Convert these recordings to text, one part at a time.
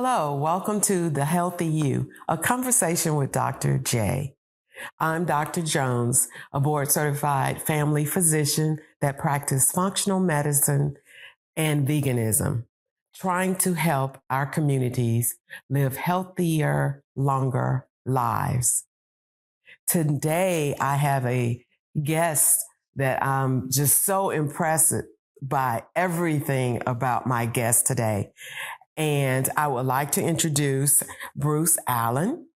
Hello, welcome to The Healthy You, a conversation with Dr. J. I'm Dr. Jones, a board-certified family physician that practices functional medicine and veganism, trying to help our communities live healthier, longer lives. Today, I have a guest that I'm just so impressed by everything about my guest today. And I would like to introduce Bruce Allen.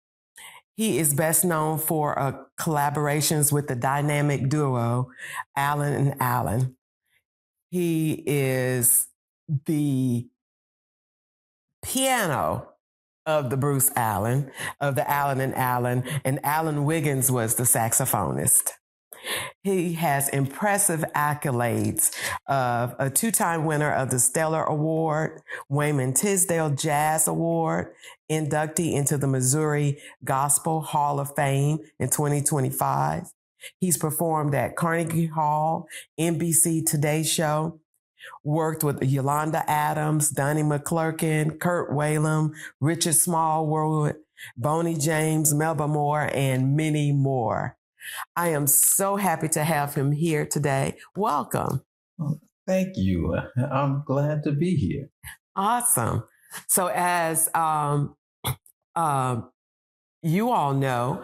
He is best known for collaborations with the dynamic duo Allen and Allen. He is the piano of the Bruce Allen, of the Allen and Alan Wiggins was the saxophonist. He has impressive accolades of a two-time winner of the Stellar Award, Wayman Tisdale Jazz Award, inductee into the Missouri Gospel Hall of Fame in 2025. He's performed at Carnegie Hall, NBC Today Show, worked with Yolanda Adams, Donnie McClurkin, Kurt Whalum, Richard Smallwood, Boney James, Melba Moore, and many more. I am so happy to have him here today. Welcome. Thank you. I'm glad to be here. Awesome. So as you all know,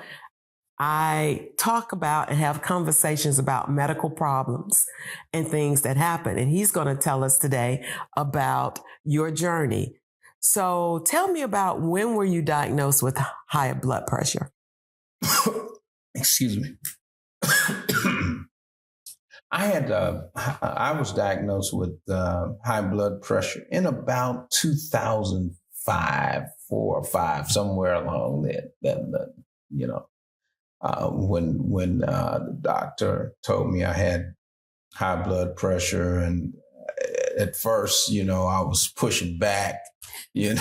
I talk about and have conversations about medical problems and things that happen. And he's going to tell us today about your journey. So tell me about, when were you diagnosed with high blood pressure? Excuse me. I was diagnosed with high blood pressure in about 2005, 4 or 5, somewhere along that when the doctor told me I had high blood pressure, and at first, I was pushing back, and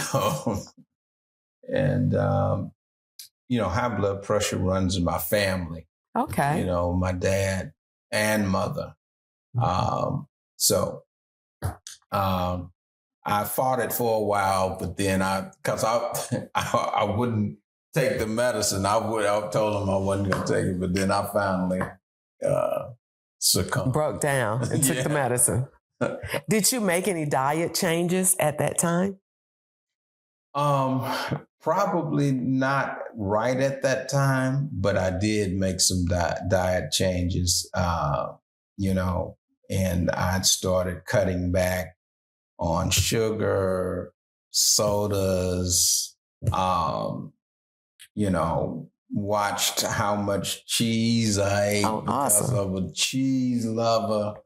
high blood pressure runs in my family. Okay. My dad and mother. So I fought it for a while, but then I wouldn't take the medicine. I told them I wasn't going to take it, but then I finally succumbed. Broke down and took the medicine. Did you make any diet changes at that time? Probably not right at that time, but I did make some diet changes, and I started cutting back on sugar, sodas, watched how much cheese I ate because of a cheese lover.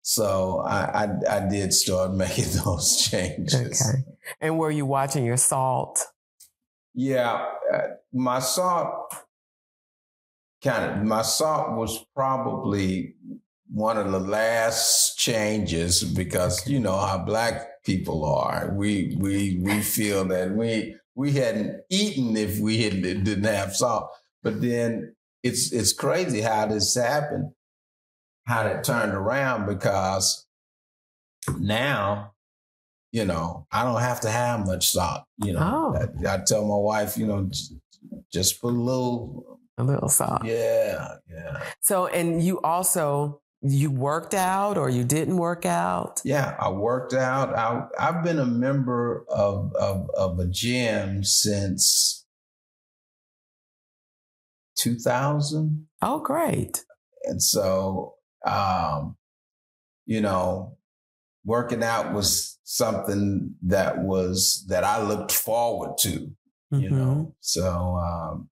So I did start making those changes. Okay. And were you watching your salt? Yeah, my salt was probably one of the last changes, because you know how Black people are. We feel that we hadn't eaten if we didn't have salt. But then it's crazy how this happened, how that turned around, because now, I don't have to have much salt. I tell my wife, just put a little salt. Yeah. So, and you worked out, or you didn't work out? Yeah, I worked out. I've been a member of a gym since 2000. Oh, great. And so, working out was something that I looked forward to, So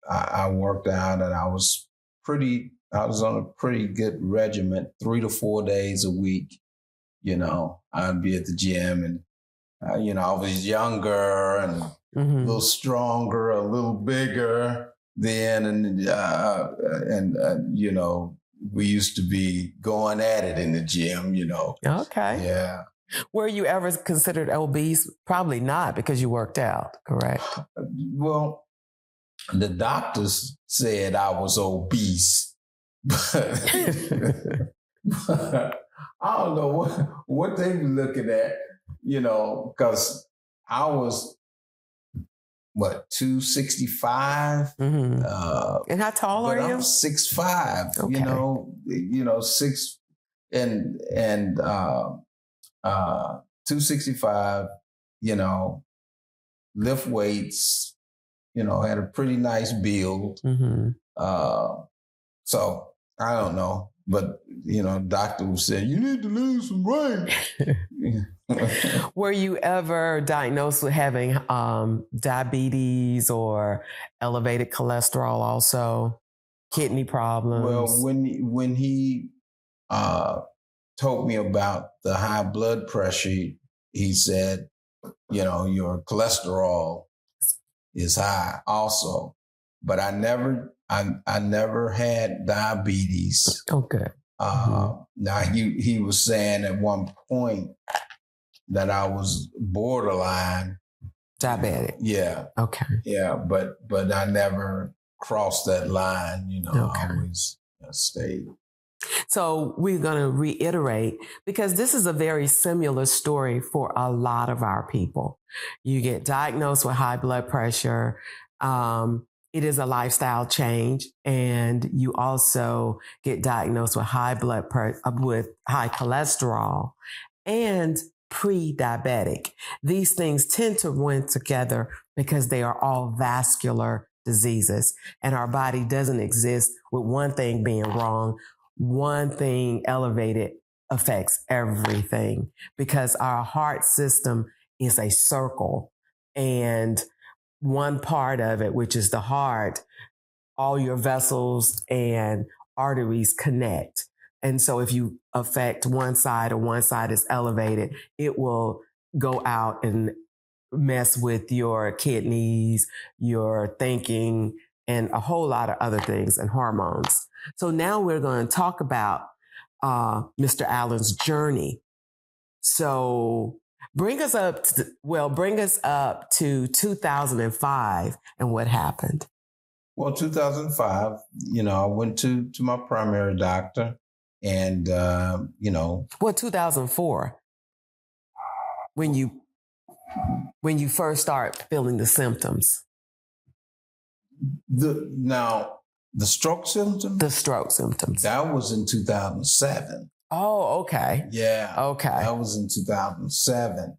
I worked out, and I was on a pretty good regimen, 3 to 4 days a week. I'd be at the gym, and I was younger and a little stronger, a little bigger then, and we used to be going at it in the gym, Okay. Yeah. Were you ever considered obese? Probably not, because you worked out, correct? Well, the doctors said I was obese, but I don't know what they were looking at, because I was 265. And how tall are you? I'm 6'5", Okay. 6 and 265, lift weights, had a pretty nice build. So I don't know, but doctor was saying, you need to lose some weight. Were you ever diagnosed with having diabetes or elevated cholesterol also? Kidney problems? Well, when he told me about the high blood pressure, he said, your cholesterol is high also. But I never had diabetes. Oh, good. Now he was saying at one point that I was borderline diabetic. Yeah. Okay. Yeah, but I never crossed that line. Okay. I always stayed. So we're going to reiterate, because this is a very similar story for a lot of our people. You get diagnosed with high blood pressure. It is a lifestyle change, and you also get diagnosed with high blood pressure, with high cholesterol, and pre-diabetic. These things tend to run together because they are all vascular diseases, and our body doesn't exist with one thing being wrong. One thing elevated affects everything, because our heart system is a circle, and one part of it, which is the heart, all your vessels and arteries connect. And so if you affect one side, or one side is elevated, it will go out and mess with your kidneys, your thinking, and a whole lot of other things, and hormones. So now we're going to talk about Mr. Allen's journey. So bring us up to 2005 and what happened. Well, 2005, I went to my primary doctor, and 2004, when you first start feeling the symptoms. The stroke symptoms? The stroke symptoms. That was in 2007. Oh, okay. Yeah. Okay. That was in 2007.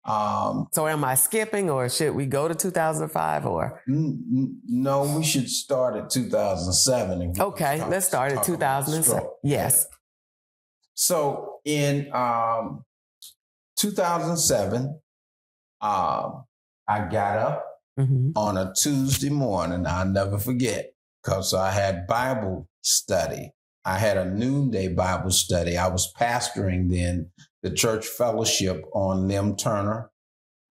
So am I skipping, or should we go to 2005 or? No, we should start at 2007. Okay, let's start at 2007. Yes. So in 2007, I got up on a Tuesday morning. I'll never forget, because I had Bible study. I had a noonday Bible study. I was pastoring then the church fellowship on Lim Turner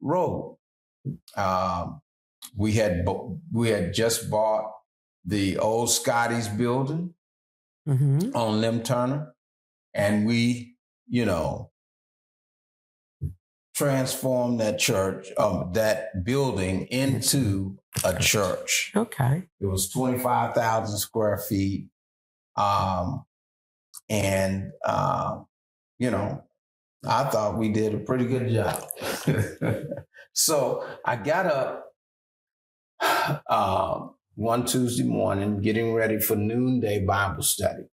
Road. We had just bought the old Scotty's building on Lim Turner, and we, transformed that church, that building into a church. Okay. It was 25,000 square feet. I thought we did a pretty good job. So I got up one Tuesday morning, getting ready for noonday Bible study.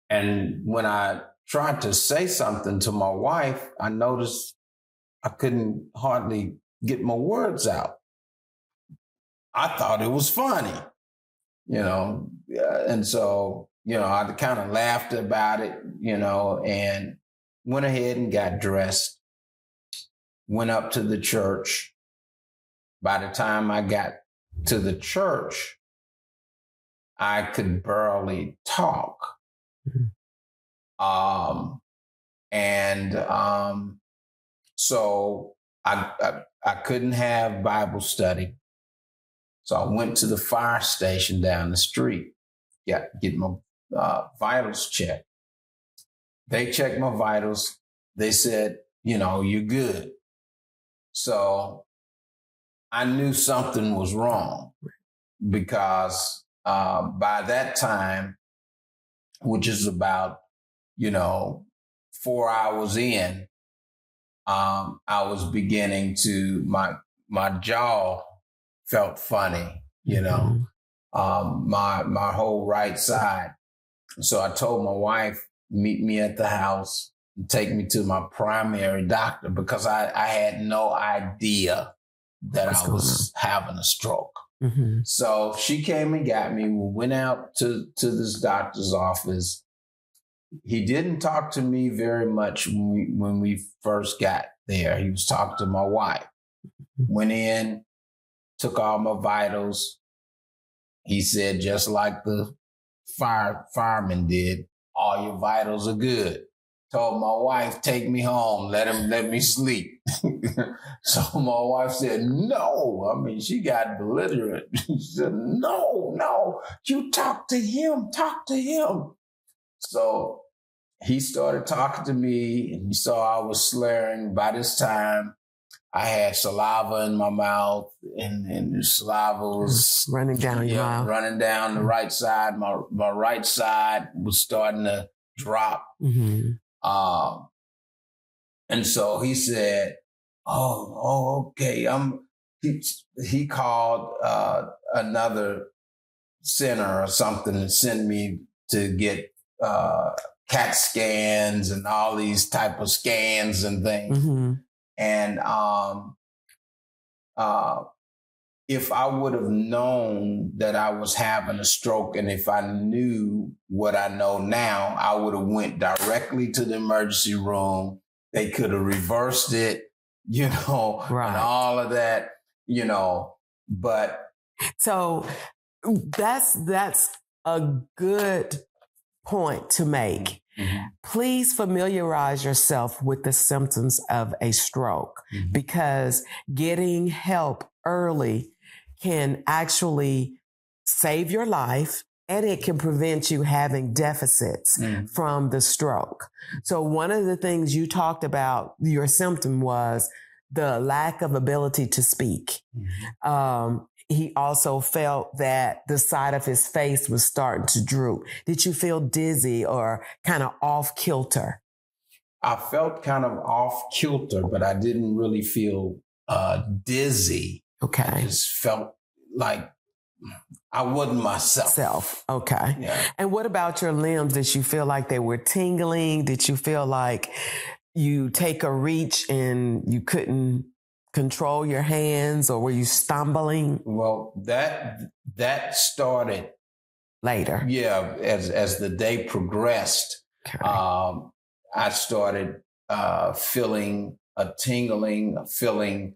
And when I tried to say something to my wife, I noticed I couldn't hardly get my words out. I thought it was funny, and so, I kind of laughed about it, and went ahead and got dressed, went up to the church. By the time I got to the church, I could barely talk. So I couldn't have Bible study. So I went to the fire station down the street, get my vitals checked. They checked my vitals. They said, you're good. So I knew something was wrong, because by that time, which is about, 4 hours in, I was beginning to, my jaw felt funny, my whole right side. So I told my wife, meet me at the house and take me to my primary doctor because I had no idea that I was having a stroke. Mm-hmm. So she came and got me. We went out to this doctor's office. He didn't talk to me very much when we first got there. He was talking to my wife. Went in, took all my vitals. He said, just like the fireman did, all your vitals are good. Told my wife, take me home, let me sleep. So my wife said, no. I mean, she got belligerent. She said, no, you talk to him. So he started talking to me and he saw I was slurring. By this time, I had saliva in my mouth and the saliva was running down your mouth. Running down the right side. My right side was starting to drop. Mm-hmm. And so he said, okay. He called another center or something and sent me to get CAT scans and all these type of scans and things. Mm-hmm. And if I would have known that I was having a stroke, and if I knew what I know now, I would have went directly to the emergency room. They could have reversed it, right. And all of that, but. So that's a good point to make. Mm-hmm. Please familiarize yourself with the symptoms of a stroke, mm-hmm. because getting help early can actually save your life and it can prevent you having deficits from the stroke. So one of the things you talked about, your symptom was the lack of ability to speak. Mm-hmm. He also felt that the side of his face was starting to droop. Did you feel dizzy or kind of off kilter? I felt kind of off kilter, but I didn't really feel dizzy. Okay. I just felt like I wasn't myself. Okay. Yeah. And what about your limbs? Did you feel like they were tingling? Did you feel like you take a reach and you couldn't control your hands, or were you stumbling? Well, that started later. Yeah, as the day progressed, okay. I started feeling a tingling, feeling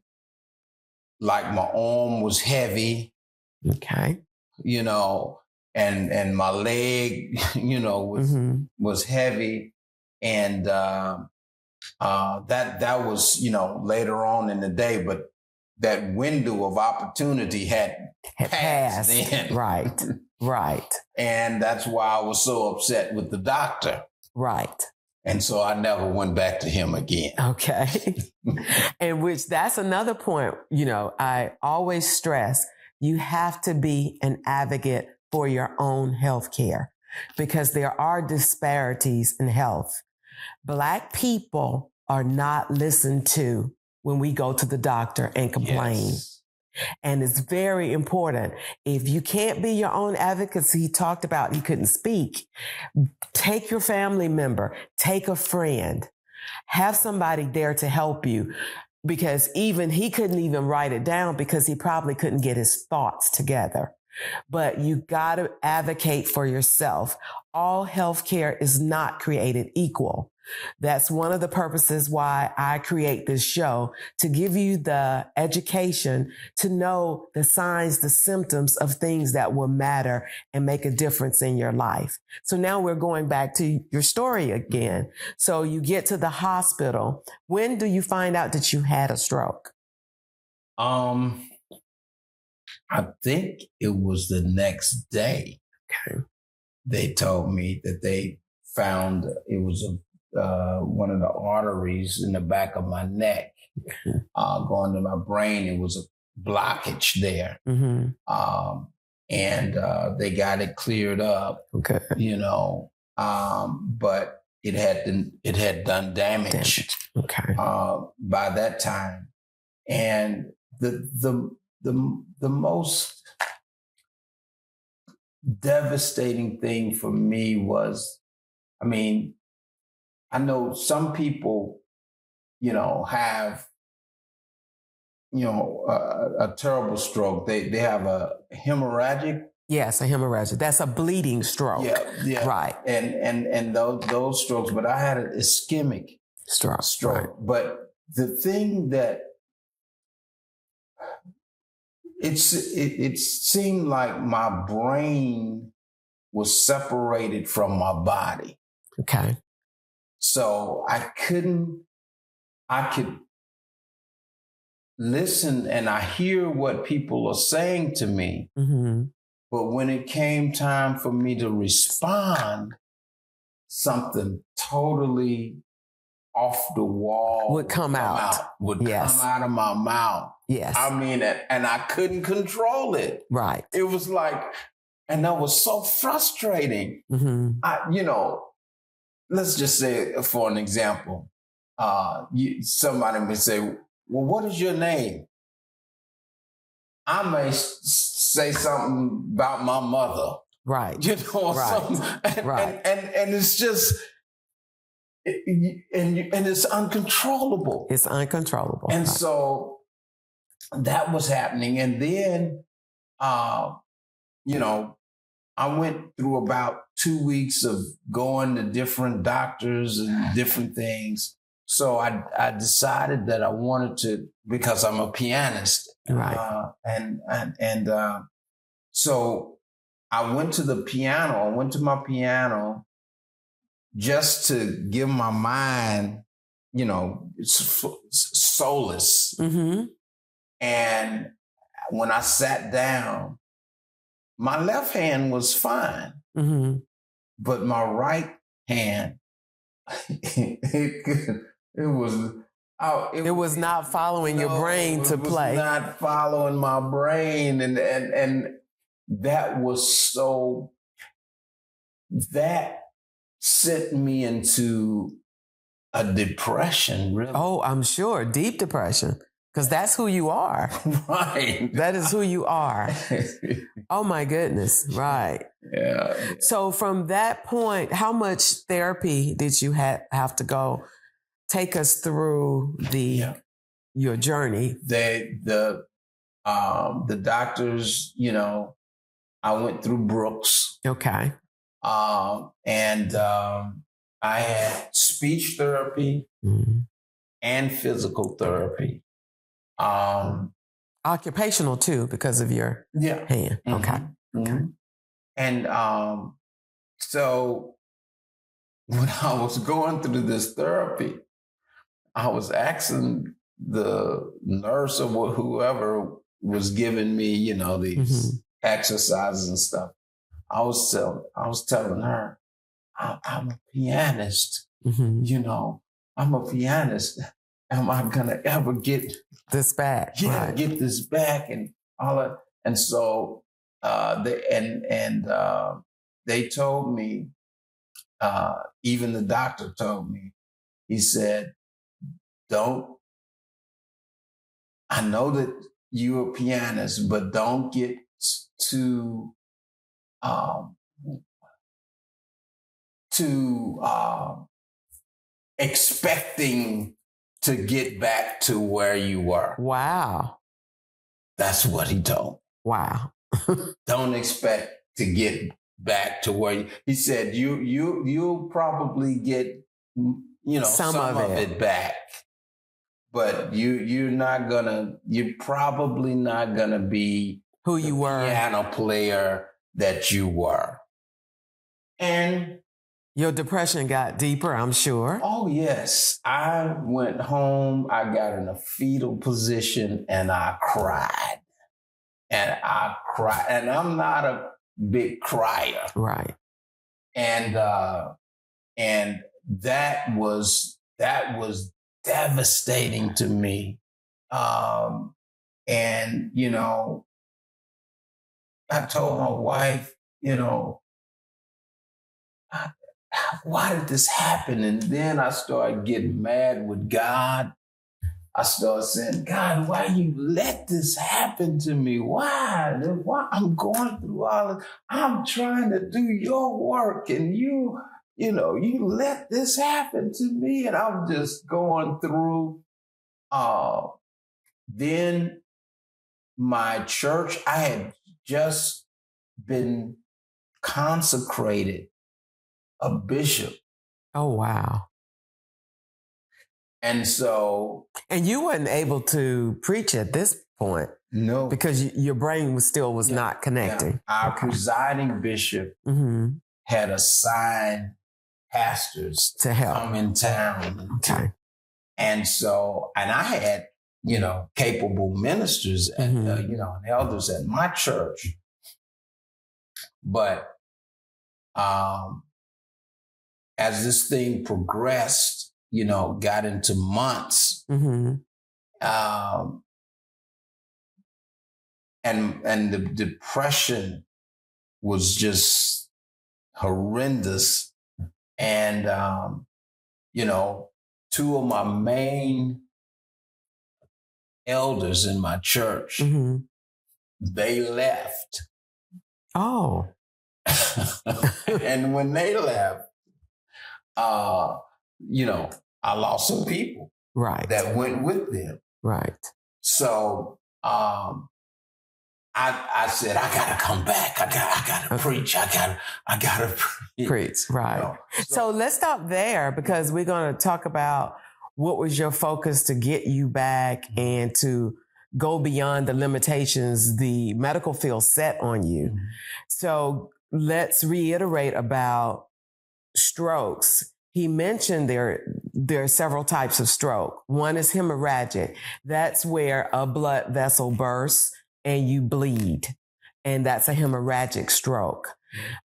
like my arm was heavy. Okay. And my leg, was heavy, and that was, later on in the day, but that window of opportunity had passed then. Right. And that's why I was so upset with the doctor. Right. And so I never went back to him again. Okay. And that's another point, I always stress, you have to be an advocate for your own health care because there are disparities in health. Black people are not listened to when we go to the doctor and complain. Yes. And it's very important. If you can't be your own advocacy, he talked about he couldn't speak. Take your family member, take a friend, have somebody there to help you. Because he couldn't even write it down because he probably couldn't get his thoughts together. But you got to advocate for yourself. All healthcare is not created equal. That's one of the purposes why I create this show, to give you the education to know the signs, the symptoms of things that will matter and make a difference in your life. So now we're going back to your story again. So you get to the hospital. When do you find out that you had a stroke? I think it was the next day. Okay. They told me that they found it was one of the arteries in the back of my neck, going to my brain. It was a blockage there. Mm-hmm. And they got it cleared up, okay. But it had done damage. Okay. By that time. And the most devastating thing for me was, I mean, I know some people, have, a terrible stroke. They have a hemorrhagic. Yes, a hemorrhagic. That's a bleeding stroke. Yeah. Right. And those strokes, but I had an ischemic stroke. Right. But the thing that it seemed like my brain was separated from my body. Okay. So I could listen and I hear what people are saying to me. Mm-hmm. But when it came time for me to respond, something totally off the wall would come out of my mouth. Yes. I mean, and I couldn't control it. Right. It was like, and that was so frustrating. Mm-hmm. Let's just say, for an example, somebody may say, well, what is your name? I may say something about my mother. Right. Or right. something. Right. And it's just, and it's uncontrollable. It's uncontrollable. And so that was happening. And then, I went through about 2 weeks of going to different doctors and different things. So I decided that I wanted to, because I'm a pianist. Right. So I went to the piano. I went to my piano just to give my mind, solace. Mm-hmm. And when I sat down, my left hand was fine, mm-hmm. but my right hand, it was not following your brain to play. It was not following my brain, and that was so. That sent me into a depression. Really. Oh, I'm sure, deep depression. Because that's who you are. Right. That is who you are. Oh, my goodness. Right. Yeah. So from that point, how much therapy did you have to go? Take us through your journey. The doctors, I went through Brooks. Okay. And I had speech therapy mm-hmm. and physical therapy. Occupational too, because of your hand. Mm-hmm. Okay. Mm-hmm. Okay. And so when I was going through this therapy, I was asking the nurse or whoever was giving me, these mm-hmm. exercises and stuff. I was telling her, I'm a pianist. Mm-hmm. I'm a pianist. Am I gonna ever get this back? Yeah, right. get this back and all that. And so they told me, even the doctor told me, he said, I know that you're a pianist, but don't get too expecting to get back to where you were. Wow. That's what he told. Wow. Don't expect to get back to where he said you'll probably get some of it back. But you're probably not gonna be who you were, piano player that you were. And your depression got deeper, I'm sure. Oh yes. I went home, I got in a fetal position and I cried. And I'm not a big crier. Right. And that was devastating to me. And I told my wife, why did this happen? And then I started getting mad with God. I started saying, God, why you let this happen to me? Why? Why I'm going through all of, I'm trying to do your work and you let this happen to me. And I'm just going through. Then my church, I had just been consecrated a bishop. Oh, wow. And so. And you weren't able to preach at this point. No. Because your brain was not connecting. Yeah. Our presiding bishop had assigned pastors to help come in town. Okay. And so, and I had, capable ministers and, and elders at my church. But as this thing progressed, got into months, and the depression was just horrendous. And, two of my main elders in my church, they left. Oh. And when they left, I lost some people that went with them. Right. So I said, I gotta come back. I gotta preach. I gotta preach. Right. So let's stop there because we're going to talk about what was your focus to get you back and to go beyond the limitations the medical field set on you. So let's reiterate about strokes. He mentioned there are several types of stroke. One is hemorrhagic. That's where a blood vessel bursts and you bleed. And that's a hemorrhagic stroke.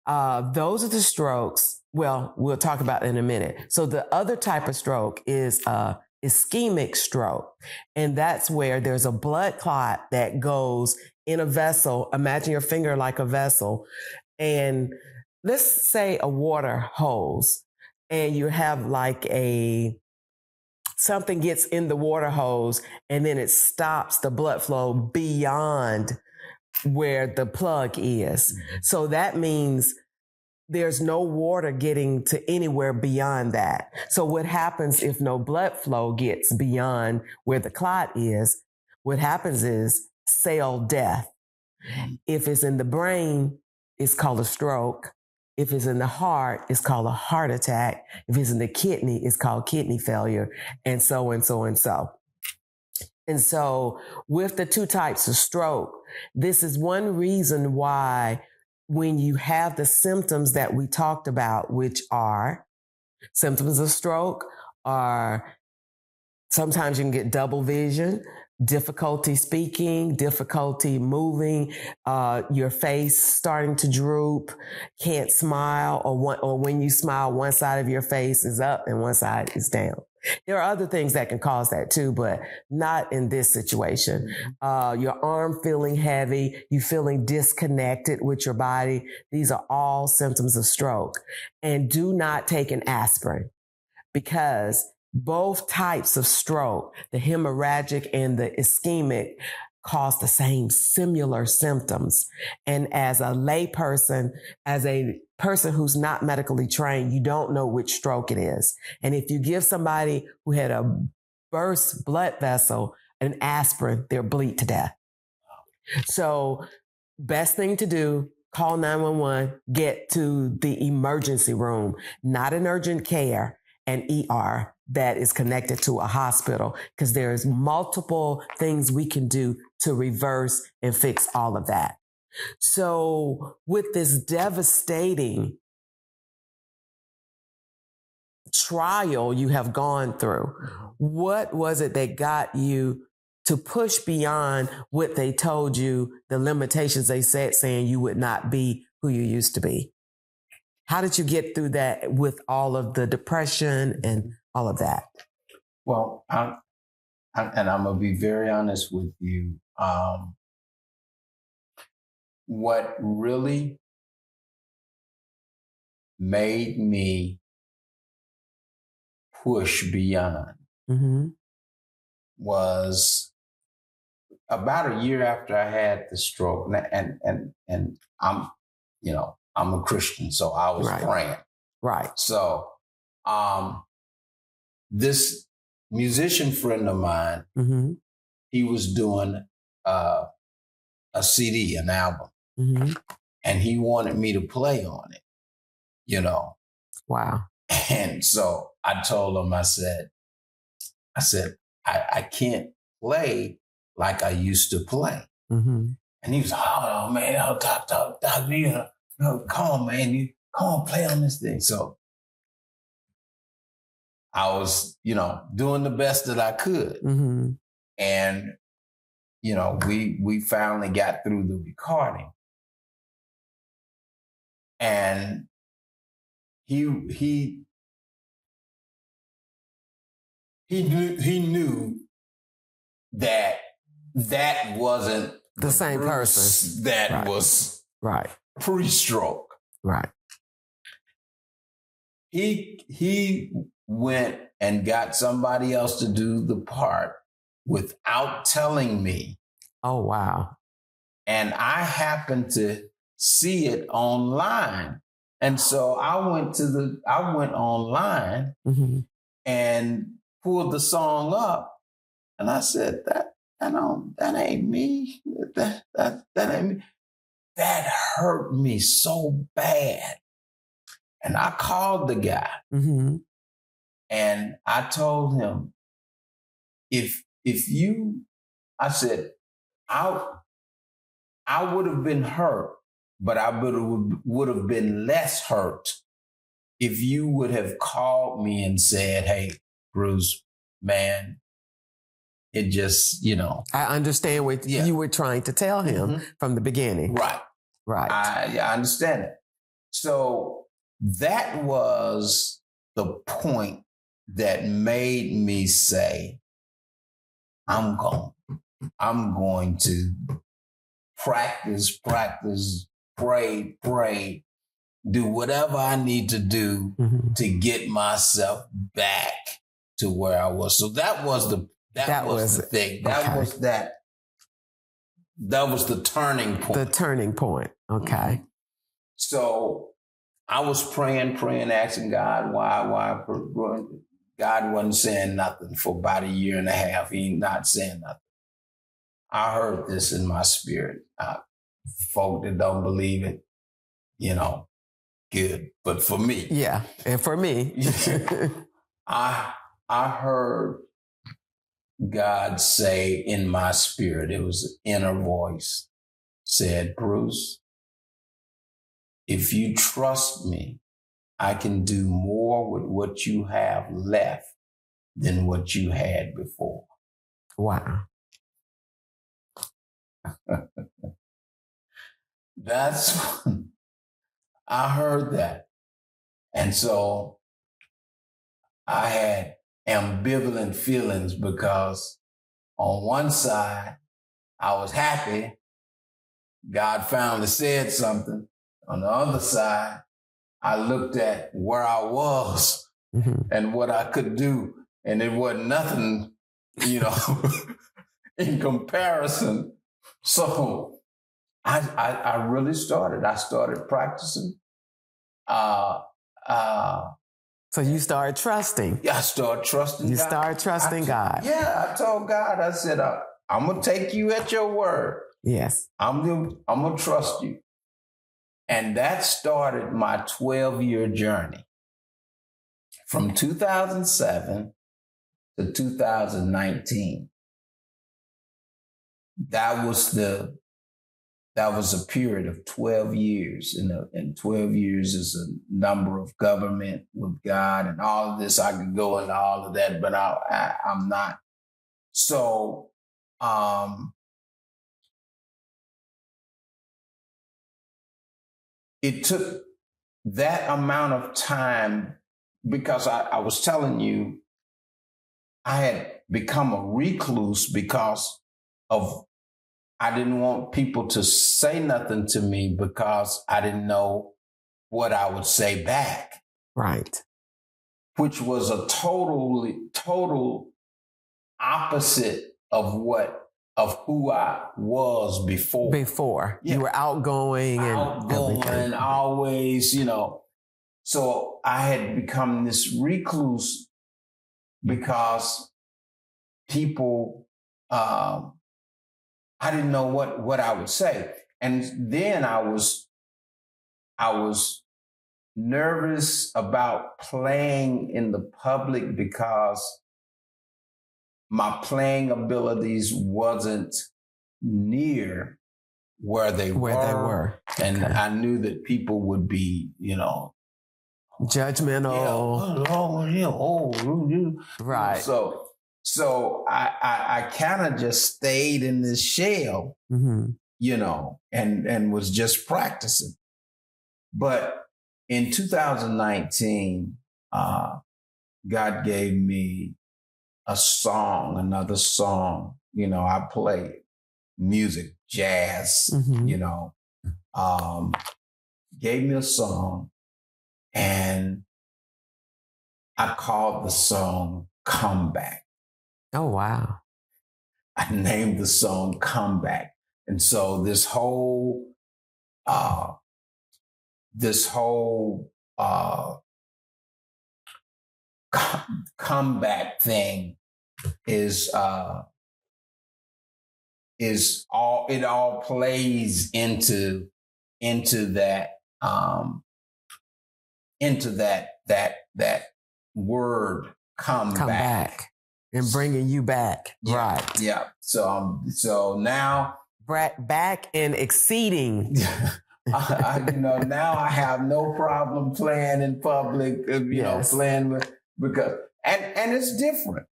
Those are the strokes. Well, we'll talk about it in a minute. So the other type of stroke is ischemic stroke. And that's where there's a blood clot that goes in a vessel. Imagine your finger like a vessel. And let's say a water hose. And you have like something gets in the water hose and then it stops the blood flow beyond where the plug is. So that means there's no water getting to anywhere beyond that. So what happens if no blood flow gets beyond where the clot is? What happens is cell death. If it's in the brain, it's called a stroke. If it's in the heart, it's called a heart attack. If it's in the kidney, it's called kidney failure, and so and so and so. And so with the two types of stroke, this is one reason why when you have the symptoms that we talked about, which are symptoms of stroke, are sometimes you can get double vision, difficulty speaking, difficulty moving, your face starting to droop, can't smile, or when you smile, one side of your face is up and one side is down. There are other things that can cause that too, but not in this situation. Your arm feeling heavy, you feeling disconnected with your body. These are all symptoms of stroke. And do not take an aspirin because both types of stroke, the hemorrhagic and the ischemic, cause the same similar symptoms. And as a lay person, as a person who's not medically trained, you don't know which stroke it is. And if you give somebody who had a burst blood vessel an aspirin, they'll bleed to death. So best thing to do, call 911, get to the emergency room, not an urgent care, an ER that is connected to a hospital, because there's multiple things we can do to reverse and fix all of that. So with this devastating trial you have gone through, what was it that got you to push beyond what they told you, the limitations they said, saying you would not be who you used to be? How did you get through that with all of the depression and all of that? Well, I'm going to be very honest with you. What really made me push beyond was about a year after I had the stroke, and I'm, I'm a Christian, so I was praying. Right. So, this musician friend of mine, Mm-hmm. he was doing a CD, an album, Mm-hmm. and he wanted me to play on it, Wow. And so I told him, I said, I can't play like I used to play. Mm-hmm. And he was, oh man, doc, come on, man, come on, play on this thing. So I was, doing the best that I could. Mm-hmm. And, we finally got through the recording. And he knew that wasn't the same person that was pre-stroke. Right. He went and got somebody else to do the part without telling me. Oh, wow. And I happened to see it online. And so I went online mm-hmm. and pulled the song up. And I said, that ain't me. That ain't me. That hurt me so bad. And I called the guy. Mm-hmm. And I told him, I said, I would have been hurt, but I would have been less hurt if you would have called me and said, hey, Bruce, man, it just, I understand what you were trying to tell him from the beginning. Right. I understand it. So that was the point that made me say, I'm going to practice, pray, do whatever I need to do to get myself back to where I was. So that was the thing. That was the turning point. The turning point. Okay. Mm-hmm. So I was praying, asking God why God wasn't saying nothing for about a year and a half. He ain't not saying nothing. I heard this in my spirit. Folk that don't believe it, good. But for me. Yeah, and for me. I heard God say in my spirit, it was an inner voice, said, Bruce, if you trust me, I can do more with what you have left than what you had before. Wow. That's when I heard that. And so I had ambivalent feelings because on one side, I was happy. God finally said something. On the other side, I looked at where I was and what I could do. And it wasn't nothing, in comparison. So I really started. I started practicing. So you started trusting. Yeah, I started trusting God. You started trusting God. Yeah, I told God, I said, I'm going to take you at your word. Yes. I'm going to trust you. And that started my 12-year journey. From 2007 to 2019. That was a period of 12 years. And 12 years is a number of government with God and all of this. I could go into all of that, but I'm not. So, it took that amount of time because I was telling you, I had become a recluse because of I didn't want people to say nothing to me because I didn't know what I would say back. Right. Which was a total opposite of who I was before. You were outgoing and always, So I had become this recluse because people, I didn't know what I would say. And then I was nervous about playing in the public because my playing abilities wasn't near where they were. And I knew that people would be, judgmental. Right. So I kind of just stayed in this shell, and was just practicing. But in 2019, God gave me another song. I play music, jazz, gave me a song, and I called the song Comeback. Oh, wow. I named the song Comeback. And so this whole comeback thing is all plays into that word come back and bringing you back. Yeah, right. Yeah. So now back and exceeding. Now I have no problem playing in public, playing because it's different.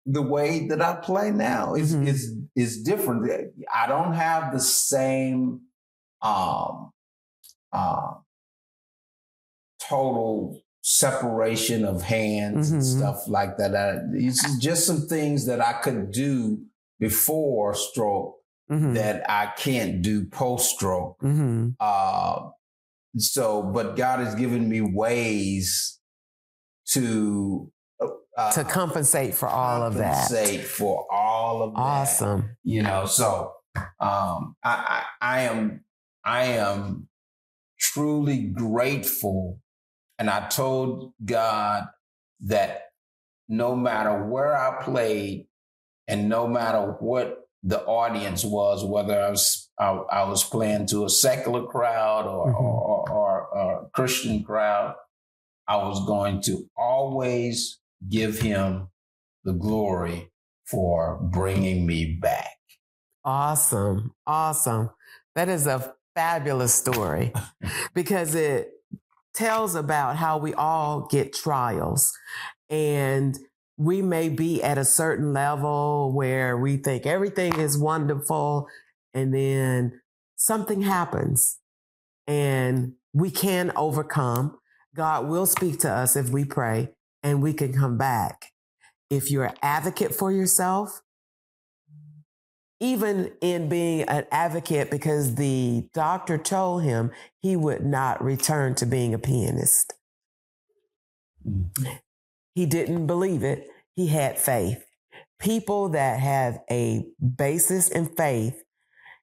The way that I play now is different. I don't have the same total separation of hands and stuff like that. It's just some things that I could do before stroke that I can't do post stroke. But God has given me ways to compensate for all of that. Compensate for all of that. Awesome. So I am truly grateful. And I told God that no matter where I played and no matter what the audience was, whether I was playing to a secular crowd or a Christian crowd, I was going to always give him the glory for bringing me back. Awesome. That is a fabulous story because it tells about how we all get trials, and we may be at a certain level where we think everything is wonderful, and then something happens and we can overcome. God will speak to us if we pray, and we can come back. If you're an advocate for yourself, even in being an advocate because the doctor told him he would not return to being a pianist. He didn't believe it. He had faith. People that have a basis in faith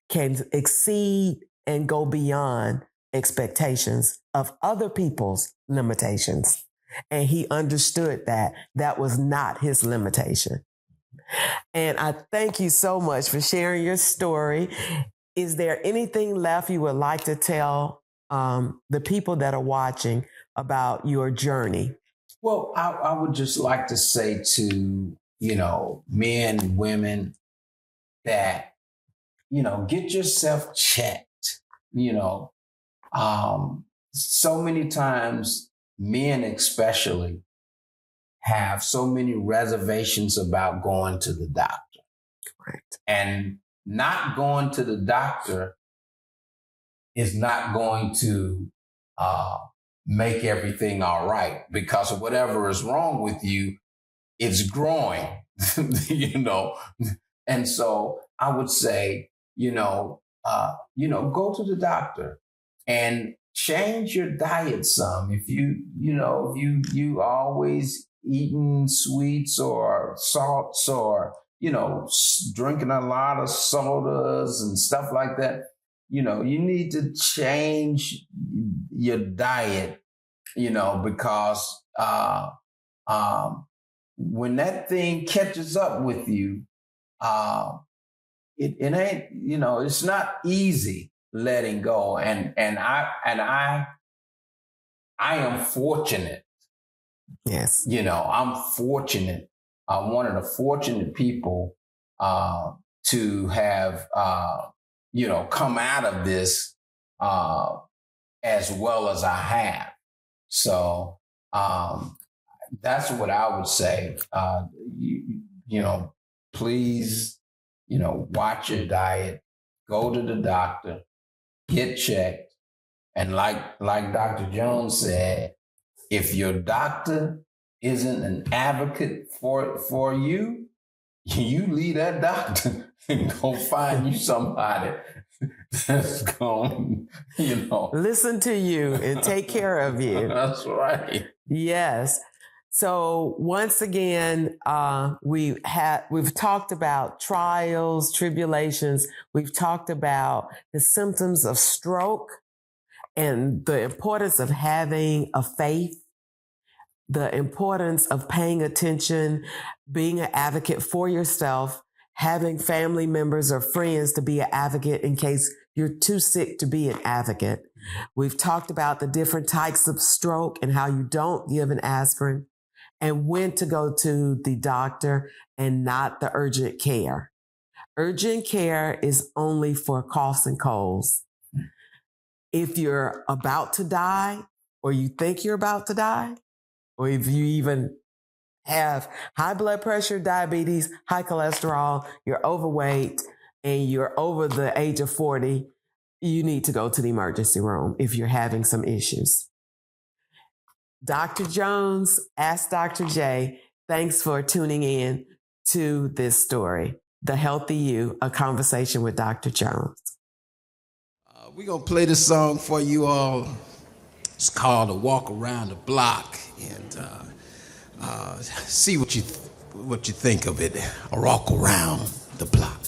can exceed and go beyond expectations of other people's limitations. And he understood that was not his limitation. And I thank you so much for sharing your story. Is there anything left you would like to tell the people that are watching about your journey? Well, I would just like to say to, men and women that, get yourself checked. So many times men especially have so many reservations about going to the doctor. Right. And not going to the doctor is not going to make everything all right, because whatever is wrong with you, it's growing, And so I would say, go to the doctor and change your diet some. If you always eating sweets or salts or drinking a lot of sodas and stuff like that, you need to change your diet, because when that thing catches up with you, it ain't, it's not easy letting go. And I am fortunate. Yes. I'm fortunate. I'm one of the fortunate people to have, come out of this as well as I have. So that's what I would say. Please, watch your diet, go to the doctor, get checked. And like Dr. Jones said, if your doctor isn't an advocate for you, you leave that doctor and go find you somebody that's going, listen to you and take care of you. That's right. Yes. So once again, we've talked about trials, tribulations. We've talked about the symptoms of stroke and the importance of having a faith, the importance of paying attention, being an advocate for yourself, having family members or friends to be an advocate in case you're too sick to be an advocate. We've talked about the different types of stroke and how you don't give an aspirin and when to go to the doctor and not the urgent care. Urgent care is only for coughs and colds. If you're about to die or you think you're about to die, or if you even have high blood pressure, diabetes, high cholesterol, you're overweight, and you're over the age of 40, you need to go to the emergency room if you're having some issues. Dr. Jones, Ask Dr. J, thanks for tuning in to this story, The Healthy You, a conversation with Dr. Jones. We're going to play this song for you all. It's called A Walk Around the Block, and see what you think of it. A walk around the block.